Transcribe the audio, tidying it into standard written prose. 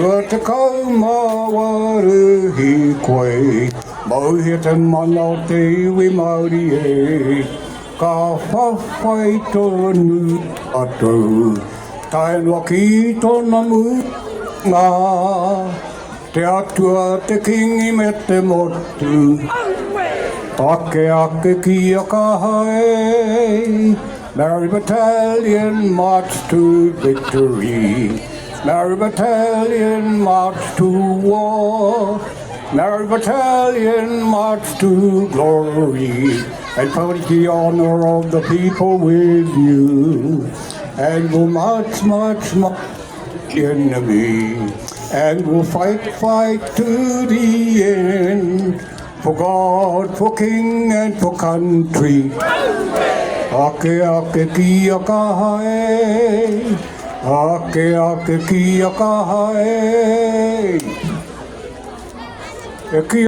Tua te kaumawaru hi koe, Mauhia te mana o te iwi Māori e, Ka whawhai tonu atou, Tae noa ki tōna ngā, Te atua te kingi me te motu, Ake ake ki a ka hae, Merry Battalion march to victory, Merry Battalion march to war, Merry Battalion march to glory, and put the honor of the people with you, and we'll march, march, march enemy, and we'll fight, fight to the end, for God, for King, and for country. Ake ake ki a ka hae, ake ake ki a ka hae. E ki